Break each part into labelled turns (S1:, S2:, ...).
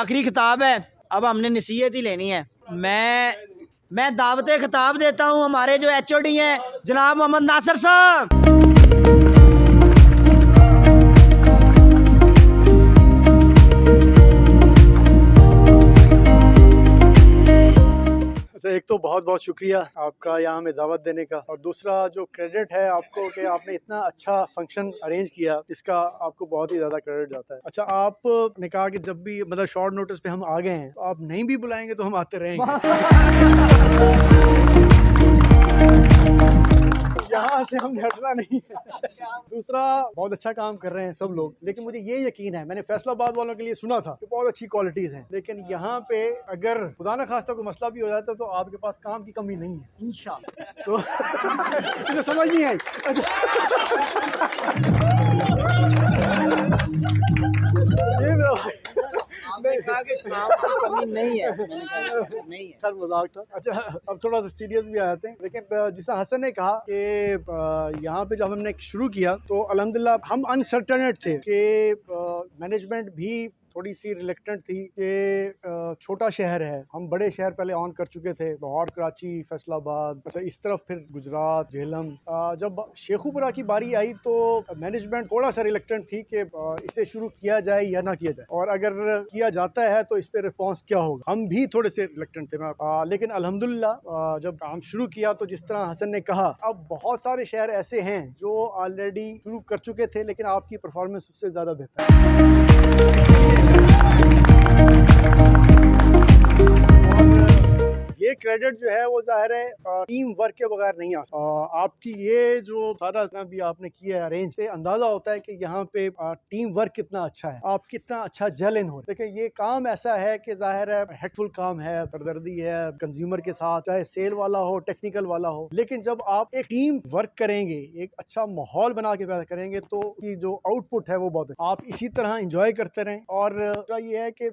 S1: आखिरी खिताब है, अब हमने नसीहत ही लेनी है। मैं दावत खिताब देता हूँ हमारे जो HOD हैं जनाब मोहम्मद नासिर साहब।
S2: एक तो बहुत बहुत शुक्रिया आपका यहाँ हमें दावत देने का, और दूसरा जो क्रेडिट है आपको कि आपने इतना अच्छा फंक्शन अरेंज किया, इसका आपको बहुत ही ज़्यादा क्रेडिट जाता है। अच्छा, आपने कहा कि जब भी मतलब शॉर्ट नोटिस पे हम आ गए हैं, तो आप नहीं भी बुलाएंगे तो हम आते रहेंगे। यहाँ से हमने हटना नहीं है। दूसरा, बहुत अच्छा काम कर रहे हैं सब लोग, लेकिन मुझे ये यकीन है, मैंने फैसलाबाद वालों के लिए सुना था कि बहुत अच्छी क्वालिटीज हैं, लेकिन यहाँ पे अगर खुदा न खास्ता कोई मसला भी हो जाता तो आपके पास काम की कमी नहीं है इंशाल्लाह। तो मुझे समझ नहीं आई। ये मेरा
S1: आपने कहा कि काम की कमी नहीं है, मैंने कहा नहीं है।
S2: सर मजाक था। अच्छा, अब थोड़ा सा सीरियस भी आ जाते हैं। लेकिन जिस हसन ने कहा कि यहाँ पे जब हमने शुरू किया तो अल्हम्दुलिल्लाह हम अनसर्टेनेट थे कि मैनेजमेंट भी थोड़ी सी रिलेक्टेंट थी कि छोटा शहर है, हम बड़े शहर पहले ऑन कर चुके थे, लाहौर, कराची, फैसलाबाद, अच्छा इस तरफ फिर गुजरात, झेलम। जब शेखुपुरा की बारी आई तो मैनेजमेंट थोड़ा सा रिलेक्टेंट थी कि इसे शुरू किया जाए या ना किया जाए, और अगर किया जाता है तो इस पर रिस्पॉन्स क्या होगा। हम भी थोड़े से रिलेक्टेंट थे। लेकिन अल्हम्दुलिल्लाह जब काम शुरू किया तो जिस तरह हसन ने कहा, अब बहुत सारे शहर ऐसे हैं जो ऑलरेडी शुरू कर चुके थे, लेकिन आपकी परफॉर्मेंस उससे ज़्यादा बेहतर है। ये क्रेडिट जो है वो जाहिर है टीम वर्क के बगैर नहीं आ सकता। आपकी ये जो सारा भी आपने किया है अरेंज, से अंदाजा होता है कि यहाँ पे टीम वर्क कितना अच्छा है, आप कितना अच्छा जेल इन हो रहे। देखिए, ये काम ऐसा है कि जाहिर है हेल्पफुल काम है, दरदर्दी है कंज्यूमर के साथ, चाहे सेल वाला हो, टेक्निकल वाला हो, लेकिन जब आप एक टीम वर्क करेंगे, एक अच्छा माहौल बना के पैदा करेंगे, तो जो आउटपुट है वो बहुत है। आप इसी तरह इंजॉय करते रहें, और ये है कि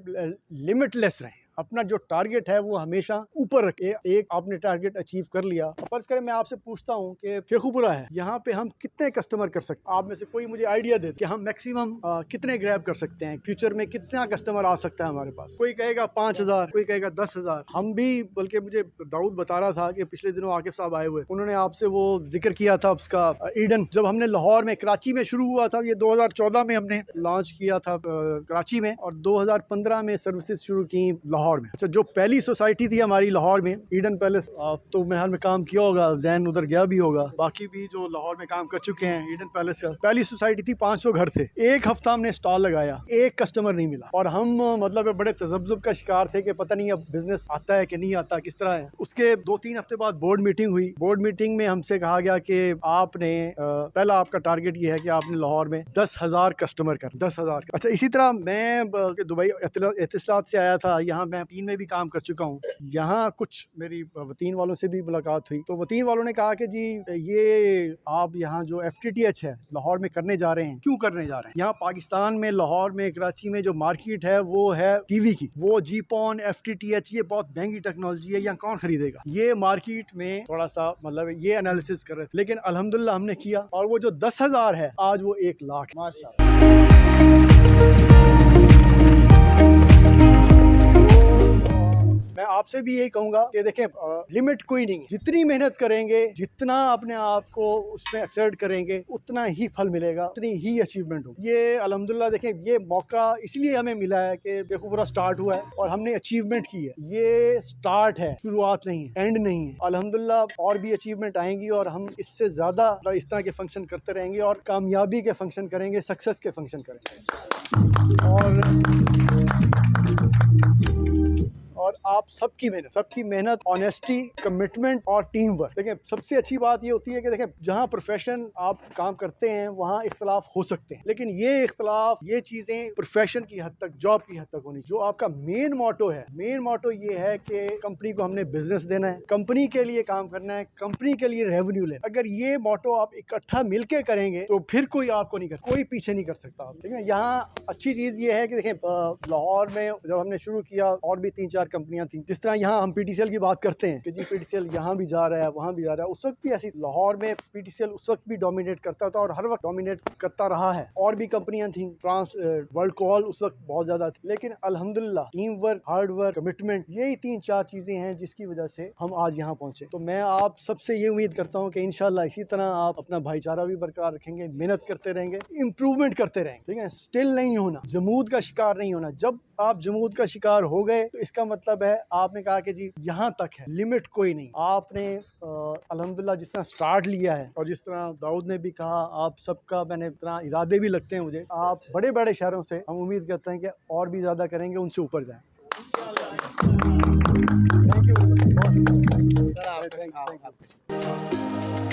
S2: लिमिटलेस रहें। अपना जो टारगेट है वो हमेशा ऊपर रखे। एक आपने टारगेट अचीव कर लिया, फर्ज करें मैं आपसे पूछता हूँ कि शेखुपुरा है, यहाँ पे हम कितने कस्टमर कर सकते हैं? आप में से कोई मुझे आइडिया दे कि हम मैक्सिमम कितने ग्रैब कर सकते हैं, फ्यूचर में कितना कस्टमर आ सकता है हमारे पास? कोई कहेगा 5,000, कोई कहेगा 10,000। हम भी, बल्कि मुझे दाऊद बता रहा था कि पिछले दिनों आकिफ साहब आए हुए, उन्होंने आपसे वो जिक्र किया था उसका ईडन, जब हमने लाहौर में, कराची में शुरू हुआ था, ये 2014 में हमने लॉन्च किया था कराची में, और 2015 में सर्विसेज शुरू की लाहौर में। अच्छा, जो पहली सोसाइटी थी हमारी लाहौर में, ईडन पैलेस, तो मेरे हाल में काम किया होगा, जैन उधर गया भी होगा, बाकी भी जो लाहौर में काम कर चुके हैं। ईडन पैलेस का पहली सोसाइटी थी, 500 घर थे। एक हफ्ता हमने स्टॉल लगाया, एक कस्टमर नहीं मिला, और हम मतलब बड़े तजब्जुब का शिकार थे कि पता नहीं अब बिजनेस आता है कि नहीं आता, किस तरह है। उसके 2-3 हफ्ते बाद बोर्ड मीटिंग हुई। बोर्ड मीटिंग में हमसे कहा गया कि आपने पहला आपका टारगेट ये है कि आपने लाहौर में 10,000 कस्टमर कर, 10,000। अच्छा, इसी तरह मैं दुबई एतिसलात से आया था, यहाँ मैं वतीन में भी काम कर चुका हूँ। यहाँ कुछ मेरी वतीन वालों से भी मुलाकात हुई, तो वतीन वालों ने कहा कि जी ये आप यहाँ जो FTTH है लाहौर में करने जा रहे हैं, क्यों करने जा रहे हैं? यहाँ पाकिस्तान में, लाहौर में, कराची में जो मार्केट है वो है टीवी की, वो GPON, FTTH, ये बहुत महंगी टेक्नोलॉजी है, यहाँ कौन खरीदेगा? ये मार्केट में थोड़ा सा मतलब ये एनालिसिस कर रहे थे, लेकिन अल्हम्दुलिल्लाह हमने किया, और वो जो 10,000 है आज वो 1,00,000 माशाअल्लाह। मैं आपसे भी यही कहूंगा कि देखें, लिमिट कोई नहीं है। जितनी मेहनत करेंगे, जितना अपने आप को उसमें एक्सर्ट करेंगे, उतना ही फल मिलेगा, उतनी ही अचीवमेंट होगी। ये अल्हम्दुलिल्लाह देखें, ये मौका इसलिए हमें मिला है कि देखो पूरा स्टार्ट हुआ है और हमने अचीवमेंट की है। ये स्टार्ट है, शुरुआत नहीं है, एंड नहीं है। अल्हम्दुलिल्लाह और भी अचीवमेंट आएंगी, और हम इससे ज़्यादा इस तरह के फंक्शन करते रहेंगे, और कामयाबी के फंक्शन करेंगे, सक्सेस के फंक्शन करेंगे। और आप सबकी मेहनत, ऑनेस्टी, कमिटमेंट और टीम वर्क। देखिए, सबसे अच्छी बात ये होती है कि देखिए, जहाँ प्रोफेशन आप काम करते हैं वहाँ इख्तलाफ हो सकते हैं, लेकिन ये इख्तलाफ, ये चीज़ें प्रोफेशन की हद तक, जॉब की हद तक होनी। जो आपका मेन मोटो है, मेन मोटो ये है कि कंपनी को हमने बिजनेस देना है, कंपनी के लिए काम करना है, कंपनी के लिए रेवेन्यू लेना। अगर ये मोटो आप इकट्ठा मिलके करेंगे तो फिर कोई आपको नहीं कर, कोई पीछे नहीं कर सकता आप। ठीक है, यहाँ अच्छी चीज़ ये है कि देखें, लाहौर में जब हमने शुरू किया और भी 3-4 कंपनियां थी, जिस तरह यहाँ हम PTCL की बात करते हैं कि जी PTCL यहाँ भी जा रहा है, वहाँ भी जा रहा है, उस वक्त भी ऐसी लाहौर में PTCL उस वक्त भी डोमिनेट करता था और हर वक्त डोमिनेट करता रहा है। और भी कंपनियां थी, वर्ल्ड कॉल उस वक्त बहुत ज्यादा थी, लेकिन अल्हम्दुलिल्लाह team work, hard work, commitment, यही 3-4 चीजें हैं जिसकी वजह से हम आज यहाँ पहुंचे। तो मैं आप सबसे ये उम्मीद करता हूँ कि इंशाल्लाह इसी तरह आप अपना भाईचारा भी बरकरार रखेंगे, मेहनत करते रहेंगे, इम्प्रूवमेंट करते रहेंगे, ठीक है। स्टिल नहीं होना, जमूद का शिकार नहीं होना। जब आप जमूद का शिकार हो गए तो इसका मतलब है आपने कहा कि जी यहाँ तक है, लिमिट कोई नहीं। आपने अल्हम्दुलिल्लाह जिस तरह स्टार्ट लिया है और जिस तरह दाऊद ने भी कहा, आप सबका मैंने इतना इरादे भी लगते हैं मुझे, आप बड़े बड़े शहरों से हम उम्मीद करते हैं कि और भी ज़्यादा करेंगे, उनसे ऊपर जाएं। Thank you
S1: sir,
S2: thank you.